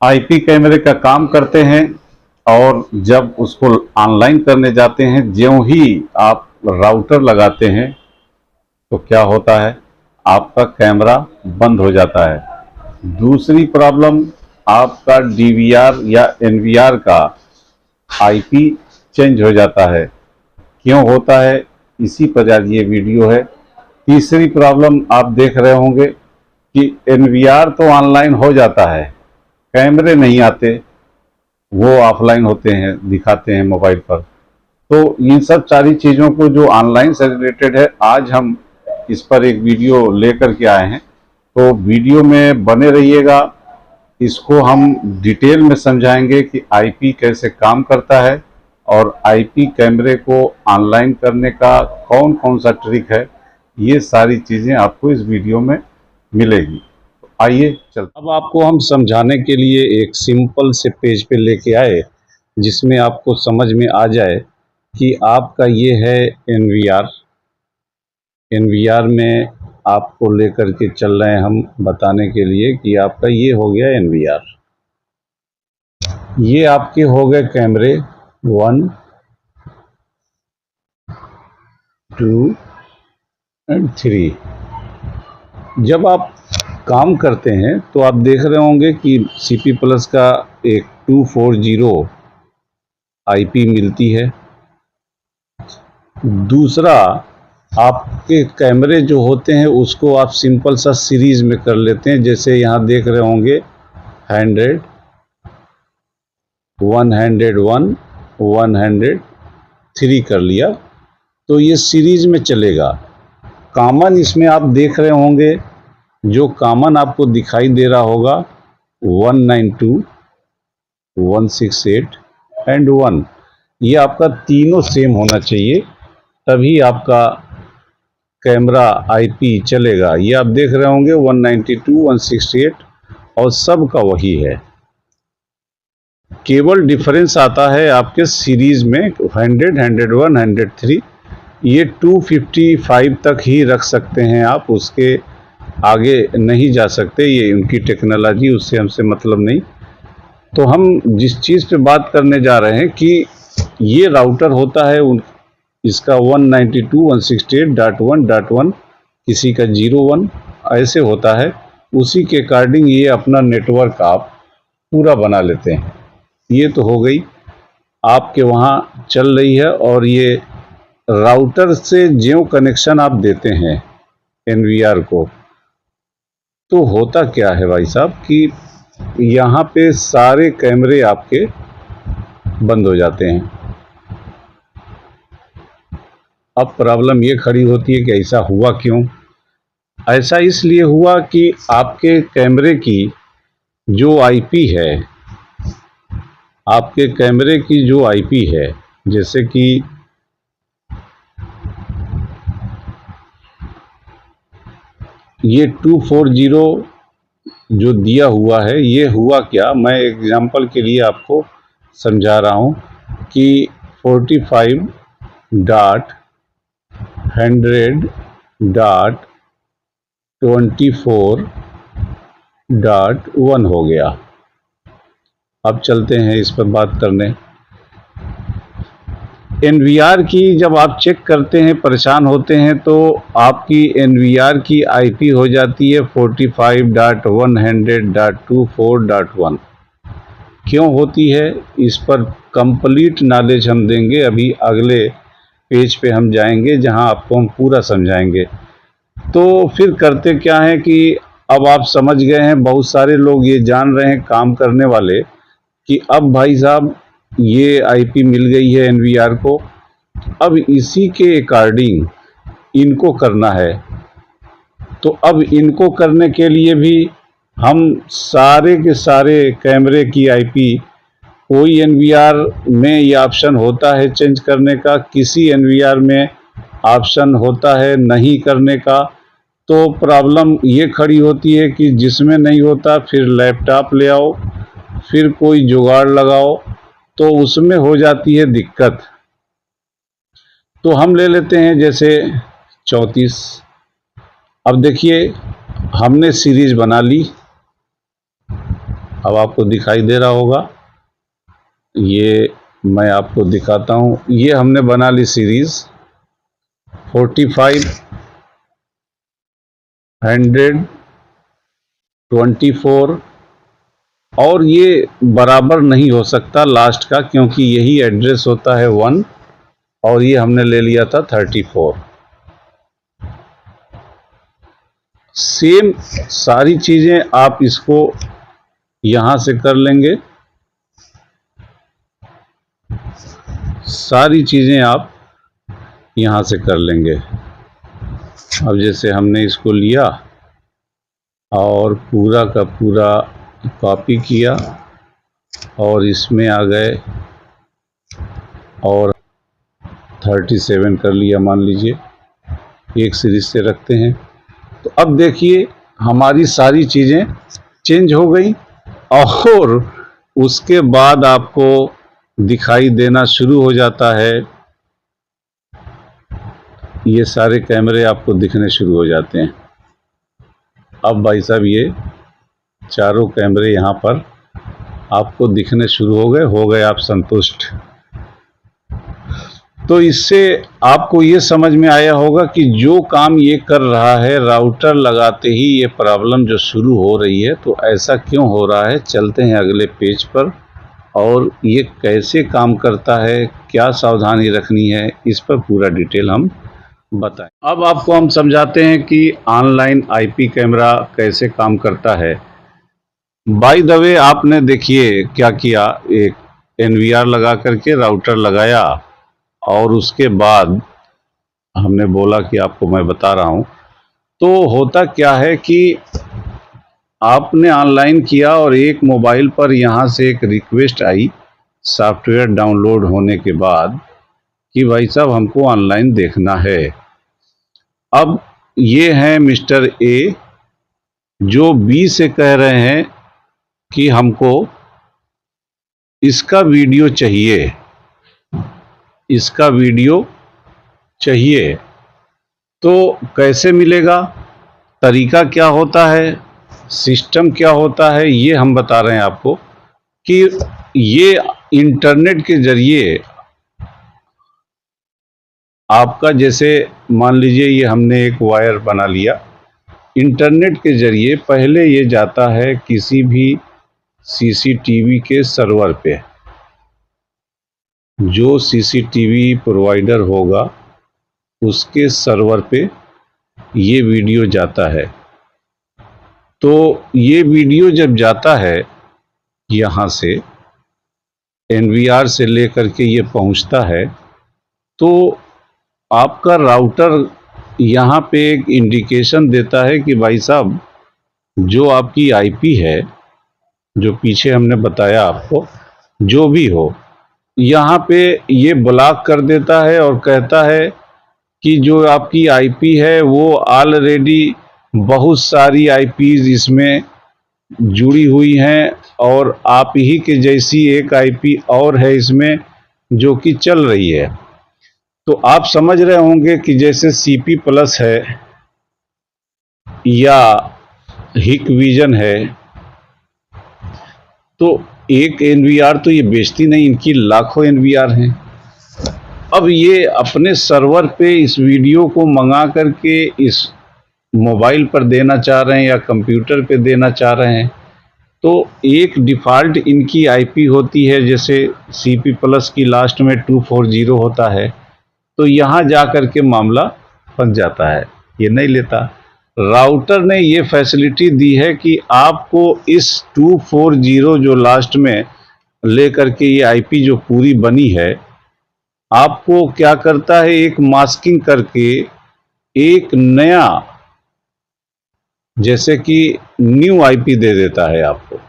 IP कैमरे का काम करते हैं और जब उसको ऑनलाइन करने जाते हैं, ज्यों ही आप राउटर लगाते हैं तो क्या होता है, आपका कैमरा बंद हो जाता है। दूसरी प्रॉब्लम, आपका डीवीआर या एनवीआर का आईपी चेंज हो जाता है। क्यों होता है, इसी पर आज ये वीडियो है। तीसरी प्रॉब्लम आप देख रहे होंगे कि एनवीआर तो ऑनलाइन हो जाता है, कैमरे नहीं आते, वो ऑफलाइन होते हैं, दिखाते हैं मोबाइल पर। तो इन सब सारी चीज़ों को जो ऑनलाइन से रिलेटेड है, आज हम इस पर एक वीडियो लेकर के आए हैं। तो वीडियो में बने रहिएगा, इसको हम डिटेल में समझाएंगे कि आईपी कैसे काम करता है और आईपी कैमरे को ऑनलाइन करने का कौन कौन सा ट्रिक है। ये सारी चीज़ें आपको इस वीडियो में मिलेगी। आइए चलते। अब आपको हम समझाने के लिए एक सिंपल से पेज पे लेके आए, जिसमें आपको समझ में आ जाए कि आपका ये है एनवीआर। एनवीआर में आपको लेकर के चल रहे हैं हम बताने के लिए कि आपका ये हो गया एनवीआर। ये आपके हो गए कैमरे 1, 2 एंड 3। जब आप काम करते हैं तो आप देख रहे होंगे कि सीपी प्लस का एक 240 आईपी मिलती है। दूसरा, आपके कैमरे जो होते हैं उसको आप सिंपल सा सीरीज में कर लेते हैं। जैसे यहाँ देख रहे होंगे 100, 101, 103 कर लिया, तो ये सीरीज में चलेगा। कॉमन इसमें आप देख रहे होंगे, जो कॉमन आपको दिखाई दे रहा होगा 192, 168 एंड 1। ये आपका तीनों सेम होना चाहिए, तभी आपका कैमरा आईपी चलेगा। ये आप देख रहे होंगे 192, 168 और सब का वही है। केवल डिफरेंस आता है आपके सीरीज में 100, 101, 103। ये 255 तक ही रख सकते हैं आप, उसके आगे नहीं जा सकते। ये उनकी टेक्नोलॉजी, उससे हमसे मतलब नहीं। तो हम जिस चीज़ पे बात करने जा रहे हैं कि ये राउटर होता है इसका 192, 168.1.1, किसी का 01 ऐसे होता है। उसी के अकॉर्डिंग ये अपना नेटवर्क आप पूरा बना लेते हैं। ये तो हो गई आपके वहाँ चल रही है। और ये राउटर से ज्यों कनेक्शन आप देते हैं एनवीआर को, तो होता क्या है भाई साहब कि यहाँ पे सारे कैमरे आपके बंद हो जाते हैं। अब प्रॉब्लम ये खड़ी होती है कि ऐसा हुआ क्यों। ऐसा इसलिए हुआ कि आपके कैमरे की जो आईपी है, आपके कैमरे की जो आईपी है, जैसे कि ये 240 जो दिया हुआ है, ये हुआ क्या, मैं एग्जांपल के लिए आपको समझा रहा हूँ कि 45.100.24.1 हो गया। अब चलते हैं इस पर बात करने। एनवीआर की जब आप चेक करते हैं, परेशान होते हैं, तो आपकी एनवीआर की आईपी हो जाती है 45.100.24.1। क्यों होती है, इस पर कंप्लीट नॉलेज हम देंगे। अभी अगले पेज पे हम जाएंगे जहां आपको हम पूरा समझाएंगे। तो फिर करते क्या है कि अब आप समझ गए हैं, बहुत सारे लोग ये जान रहे हैं काम करने वाले कि अब भाई साहब ये आईपी मिल गई है एनवीआर को, अब इसी के अकॉर्डिंग इनको करना है। तो अब इनको करने के लिए भी हम सारे के सारे कैमरे की आईपी, कोई एनवीआर में ये ऑप्शन होता है चेंज करने का, किसी एनवीआर में ऑप्शन होता है नहीं करने का। तो प्रॉब्लम ये खड़ी होती है कि जिसमें नहीं होता फिर लैपटॉप ले आओ, फिर कोई जुगाड़ लगाओ, तो उसमें हो जाती है दिक्कत। तो हम ले लेते हैं जैसे 34। अब देखिए, हमने सीरीज बना ली, अब आपको दिखाई दे रहा होगा, ये मैं आपको दिखाता हूँ। ये हमने बना ली सीरीज 45, 100, 24, और ये बराबर नहीं हो सकता लास्ट का, क्योंकि यही एड्रेस होता है 1, और ये हमने ले लिया था 34। सेम सारी चीज़ें आप इसको यहाँ से कर लेंगे, सारी चीज़ें आप यहाँ से कर लेंगे। अब जैसे हमने इसको लिया और पूरा का पूरा कॉपी किया और इसमें आ गए और 37 कर लिया, मान लीजिए एक सीरीज से रखते हैं। तो अब देखिए हमारी सारी चीज़ें चेंज हो गई, और उसके बाद आपको दिखाई देना शुरू हो जाता है, ये सारे कैमरे आपको दिखने शुरू हो जाते हैं। अब भाई साहब ये चारों कैमरे यहाँ पर आपको दिखने शुरू हो गए आप संतुष्ट। तो इससे आपको ये समझ में आया होगा कि जो काम ये कर रहा है, राउटर लगाते ही ये प्रॉब्लम जो शुरू हो रही है, तो ऐसा क्यों हो रहा है। चलते हैं अगले पेज पर, और ये कैसे काम करता है, क्या सावधानी रखनी है, इस पर पूरा डिटेल हम बताएं। अब आपको हम समझाते हैं कि ऑनलाइन आईपी कैमरा कैसे काम करता है। बाय द वे आपने देखिए क्या किया, एक एनवीआर लगा करके राउटर लगाया, और उसके बाद हमने बोला कि आपको मैं बता रहा हूँ। तो होता क्या है कि आपने ऑनलाइन किया और एक मोबाइल पर यहाँ से एक रिक्वेस्ट आई सॉफ्टवेयर डाउनलोड होने के बाद कि भाई साहब हमको ऑनलाइन देखना है। अब ये हैं मिस्टर ए, जो बी से कह रहे हैं कि हमको इसका वीडियो चाहिए, इसका वीडियो चाहिए। तो कैसे मिलेगा, तरीका क्या होता है, सिस्टम क्या होता है, ये हम बता रहे हैं आपको कि ये इंटरनेट के जरिए आपका, जैसे मान लीजिए ये हमने एक वायर बना लिया, इंटरनेट के जरिए पहले ये जाता है किसी भी सीसीटीवी के सर्वर पे, जो सीसीटीवी प्रोवाइडर होगा उसके सर्वर पे ये वीडियो जाता है। तो ये वीडियो जब जाता है यहाँ से एनवीआर से लेकर के ये पहुँचता है, तो आपका राउटर यहाँ पे एक इंडिकेशन देता है कि भाई साहब जो आपकी आईपी है, जो पीछे हमने बताया आपको, जो भी हो, यहाँ पे ये ब्लॉक कर देता है और कहता है कि जो आपकी आईपी है वो ऑलरेडी बहुत सारी आईपीज इसमें जुड़ी हुई हैं, और आप ही के जैसी एक आईपी और है इसमें जो कि चल रही है। तो आप समझ रहे होंगे कि जैसे सीपी प्लस है या हिक विजन है, तो एक एनवीआर तो ये बेचती नहीं, इनकी लाखों एनवीआर हैं। अब ये अपने सर्वर पे इस वीडियो को मंगा करके इस मोबाइल पर देना चाह रहे हैं या कंप्यूटर पे देना चाह रहे हैं। तो एक डिफ़ॉल्ट इनकी आईपी होती है, जैसे सीपी प्लस की लास्ट में 240 होता है, तो यहाँ जा कर के मामला फंस जाता है, ये नहीं लेता। राउटर ने ये फैसिलिटी दी है कि आपको इस 240 जो लास्ट में ले करके ये आईपी जो पूरी बनी है, आपको क्या करता है, एक मास्किंग करके एक नया, जैसे कि न्यू आईपी दे देता है, आपको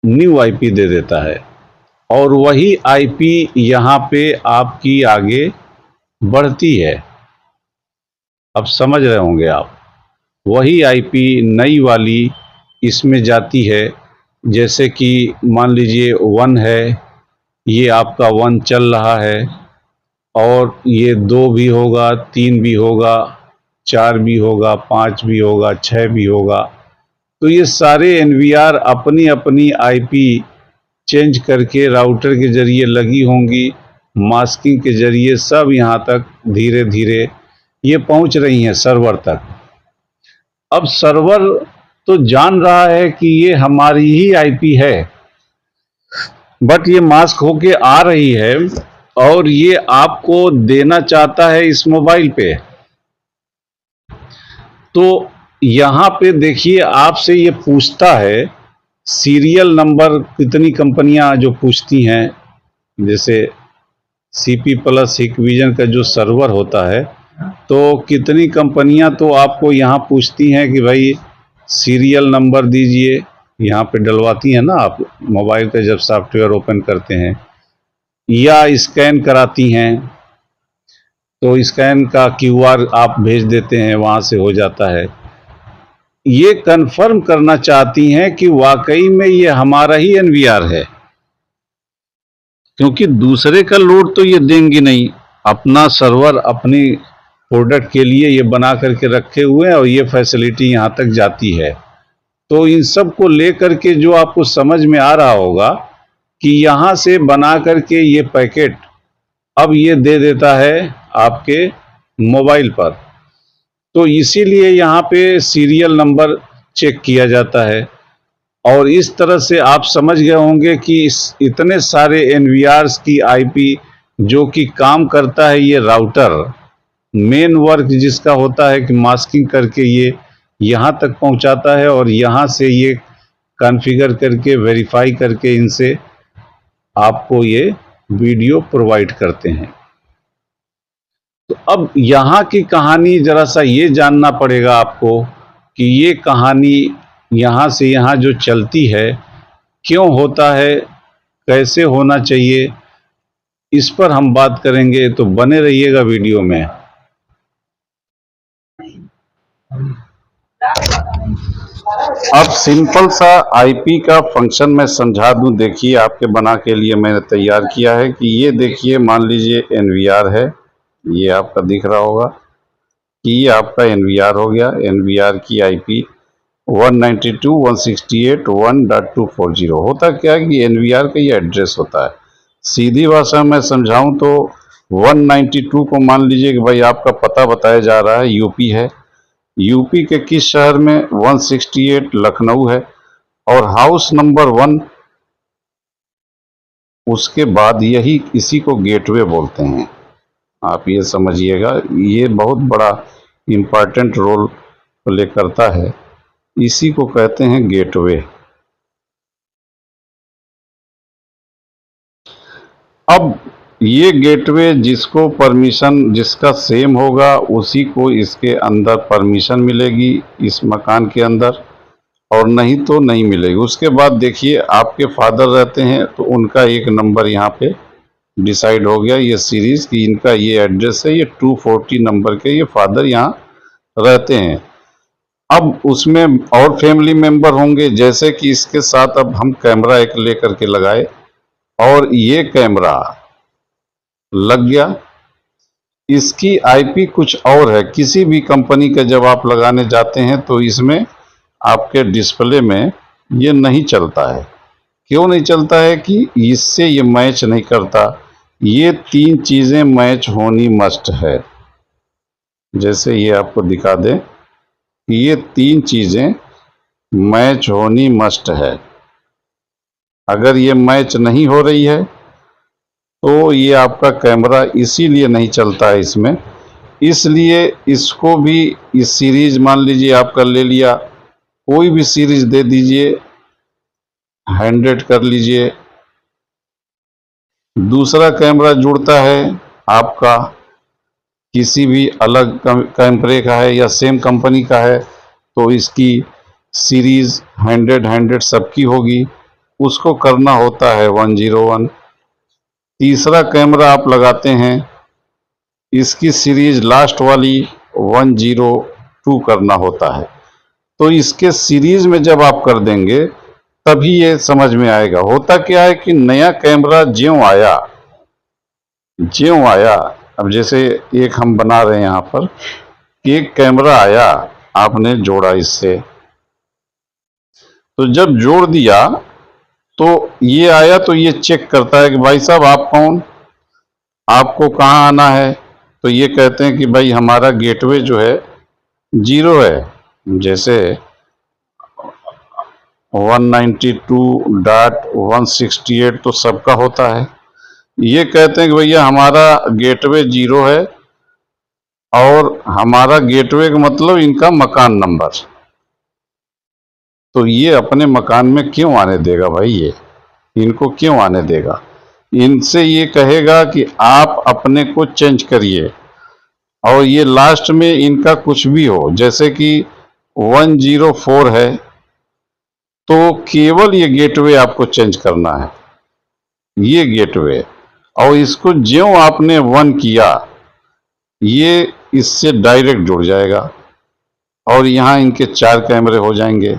न्यू आईपी दे देता है, और वही आईपी यहाँ पे आपकी आगे बढ़ती है। अब समझ रहे होंगे आप, वही आईपी नई वाली इसमें जाती है। जैसे कि मान लीजिए 1 है, ये आपका 1 चल रहा है, और ये 2 भी होगा, 3 भी होगा, 4 भी होगा, 5 भी होगा, 6 भी होगा। तो ये सारे एनवीआर अपनी अपनी आईपी चेंज करके राउटर के जरिए लगी होंगी, मास्किंग के जरिए सब यहाँ तक धीरे धीरे ये पहुँच रही हैं सर्वर तक। अब सर्वर तो जान रहा है कि ये हमारी ही आईपी है, बट ये मास्क होके आ रही है और ये आपको देना चाहता है इस मोबाइल पे। तो यहाँ पे देखिए आपसे ये पूछता है सीरियल नंबर, कितनी कंपनियां जो पूछती हैं, जैसे सीपी प्लस हिकविजन का जो सर्वर होता है, तो कितनी कंपनियां तो आपको यहाँ पूछती हैं कि भाई सीरियल नंबर दीजिए, यहाँ पे डलवाती हैं ना आप मोबाइल का जब सॉफ्टवेयर ओपन करते हैं, या स्कैन कराती हैं तो स्कैन का क्यूआर आप भेज देते हैं, वहाँ से हो जाता है। ये कंफर्म करना चाहती हैं कि वाकई में ये हमारा ही एनवीआर है, क्योंकि दूसरे का लोड तो ये देंगी नहीं, अपना सर्वर अपनी प्रोडक्ट के लिए ये बना करके रखे हुए हैं और ये फैसिलिटी यहाँ तक जाती है। तो इन सब को लेकर के जो आपको समझ में आ रहा होगा कि यहाँ से बना करके ये पैकेट अब ये दे देता है आपके मोबाइल पर, तो इसीलिए यहाँ पे सीरियल नंबर चेक किया जाता है। और इस तरह से आप समझ गए होंगे कि इतने सारे एनवीआरस की आईपी जो कि काम करता है ये राउटर, मेन वर्क जिसका होता है कि मास्किंग करके ये यहाँ तक पहुँचाता है और यहाँ से ये कॉन्फ़िगर करके वेरीफाई करके इनसे आपको ये वीडियो प्रोवाइड करते हैं। तो अब यहाँ की कहानी जरा सा ये जानना पड़ेगा आपको कि ये कहानी यहाँ से यहाँ जो चलती है क्यों होता है, कैसे होना चाहिए, इस पर हम बात करेंगे, तो बने रहिएगा वीडियो में। अब सिंपल सा आईपी का फंक्शन मैं समझा दूं। देखिए आपके बना के लिए मैंने तैयार किया है कि ये देखिए मान लीजिए एनवीआर है, ये आपका दिख रहा होगा कि ये आपका एनवीआर हो गया। एनवीआर की आईपी 192.168.1.240 होता क्या है कि एनवीआर का ये एड्रेस होता है। सीधी भाषा में समझाऊं तो 192 को मान लीजिए कि भाई आपका पता बताया जा रहा है यूपी है, यूपी के किस शहर में, 168 लखनऊ है, और हाउस नंबर 1, उसके बाद यही इसी को गेटवे बोलते हैं। आप ये समझिएगा, ये बहुत बड़ा इम्पॉर्टेंट रोल प्ले करता है, इसी को कहते हैं गेटवे। अब ये गेटवे जिसको परमिशन जिसका सेम होगा उसी को इसके अंदर परमिशन मिलेगी इस मकान के अंदर, और नहीं तो नहीं मिलेगी। उसके बाद देखिए आपके फादर रहते हैं तो उनका एक नंबर यहाँ पे डिसाइड हो गया, ये सीरीज की इनका ये एड्रेस है, ये 240 नंबर के ये फादर यहाँ रहते हैं। अब उसमें और फैमिली मेंबर होंगे, जैसे कि इसके साथ अब हम कैमरा एक लेकर के लगाए और ये कैमरा लग गया। इसकी आईपी कुछ और है, किसी भी कंपनी का जब आप लगाने जाते हैं तो इसमें आपके डिस्प्ले में ये नहीं चलता है। क्यों नहीं चलता है कि इससे ये मैच नहीं करता। ये 3 चीज़ें मैच होनी मस्ट है। जैसे ये आपको दिखा दें कि ये 3 चीज़ें मैच होनी मस्ट है। अगर ये मैच नहीं हो रही है तो ये आपका कैमरा इसीलिए नहीं चलता है इसमें। इसलिए इसको भी इस सीरीज मान लीजिए आपका ले लिया, कोई भी सीरीज दे दीजिए, 100 कर लीजिए। दूसरा कैमरा जुड़ता है आपका किसी भी अलग कैमरे का है या सेम कंपनी का है तो इसकी सीरीज 100 सबकी होगी, उसको करना होता है 101। तीसरा कैमरा आप लगाते हैं, इसकी सीरीज लास्ट वाली 102 करना होता है। तो इसके सीरीज में जब आप कर देंगे तभी ये समझ में आएगा। होता क्या है कि नया कैमरा ज्यों आया, अब जैसे एक हम बना रहे हैं यहाँ पर, एक कैमरा आया, आपने जोड़ा इससे, तो जब जोड़ दिया तो ये आया, तो ये चेक करता है कि भाई साहब आप कौन, आपको कहाँ आना है। तो ये कहते हैं कि भाई हमारा गेटवे जो है 0 है, जैसे 192.168 तो सबका होता है। ये कहते हैं कि भैया हमारा गेटवे 0 है, और हमारा गेटवे का मतलब इनका मकान नंबर। तो ये अपने मकान में क्यों आने देगा भाई, ये इनको क्यों आने देगा। इनसे ये कहेगा कि आप अपने को चेंज करिए, और ये लास्ट में इनका कुछ भी हो, जैसे कि 104 है, तो केवल ये गेटवे आपको चेंज करना है, ये गेटवे। और इसको ज्यों आपने 1 किया, ये इससे डायरेक्ट जुड़ जाएगा, और यहाँ इनके 4 कैमरे हो जाएंगे।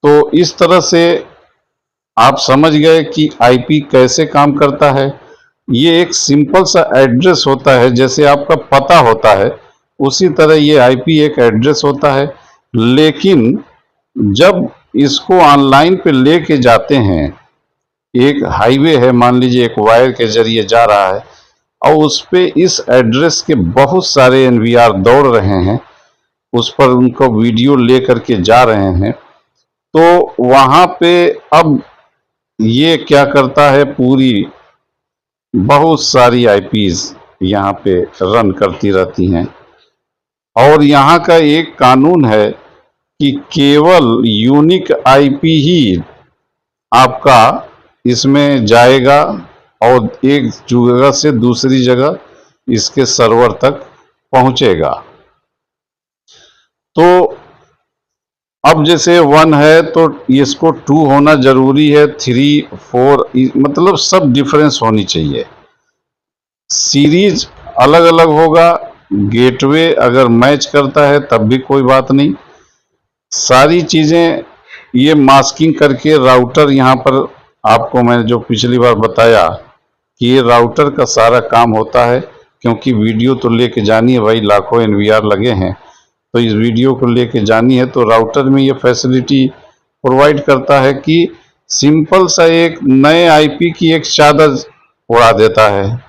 तो इस तरह से आप समझ गए कि आईपी कैसे काम करता है। ये एक सिंपल सा एड्रेस होता है, जैसे आपका पता होता है उसी तरह ये आईपी एक एड्रेस होता है। लेकिन जब इसको ऑनलाइन पे लेके जाते हैं, एक हाईवे है मान लीजिए, एक वायर के जरिए जा रहा है, और उस पे इस एड्रेस के बहुत सारे एनवीआर दौड़ रहे हैं, उस पर उनको वीडियो ले करके जा रहे हैं, तो वहाँ पे अब ये क्या करता है, पूरी बहुत सारी आईपीज यहाँ पे रन करती रहती हैं। और यहाँ का एक कानून है कि केवल यूनिक आईपी ही आपका इसमें जाएगा, और एक जगह से दूसरी जगह इसके सर्वर तक पहुंचेगा। तो अब जैसे 1 है तो इसको 2 होना जरूरी है, 3, 4 मतलब सब डिफरेंस होनी चाहिए। सीरीज अलग अलग होगा, गेटवे अगर मैच करता है तब भी कोई बात नहीं। सारी चीज़ें ये मास्किंग करके राउटर, यहाँ पर आपको मैंने जो पिछली बार बताया कि ये राउटर का सारा काम होता है, क्योंकि वीडियो तो लेके जानी है भाई, लाखों एनवीआर लगे हैं, तो इस वीडियो को लेके जानी है, तो राउटर में ये फैसिलिटी प्रोवाइड करता है कि सिंपल सा एक नए आईपी की एक चादर उड़ा देता है,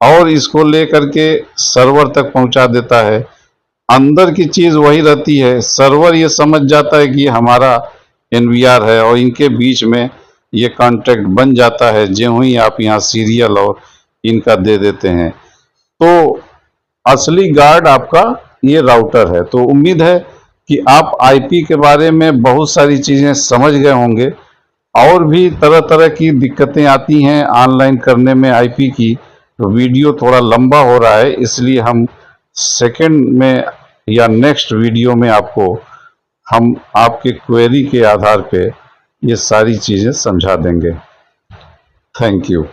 और इसको ले करके सर्वर तक पहुंचा देता है। अंदर की चीज़ वही रहती है, सर्वर ये समझ जाता है कि ये हमारा एनवीआर है, और इनके बीच में ये कॉन्ट्रैक्ट बन जाता है, ज्यों ही आप यहाँ सीरियल और इनका दे देते हैं। तो असली गार्ड आपका ये राउटर है। तो उम्मीद है कि आप आईपी के बारे में बहुत सारी चीज़ें समझ गए होंगे। और भी तरह तरह की दिक्कतें आती हैं ऑनलाइन करने में आईपी की, तो वीडियो थोड़ा लंबा हो रहा है, इसलिए हम सेकंड में या नेक्स्ट वीडियो में हम आपके क्वेरी के आधार पे ये सारी चीज़ें समझा देंगे। Thank you.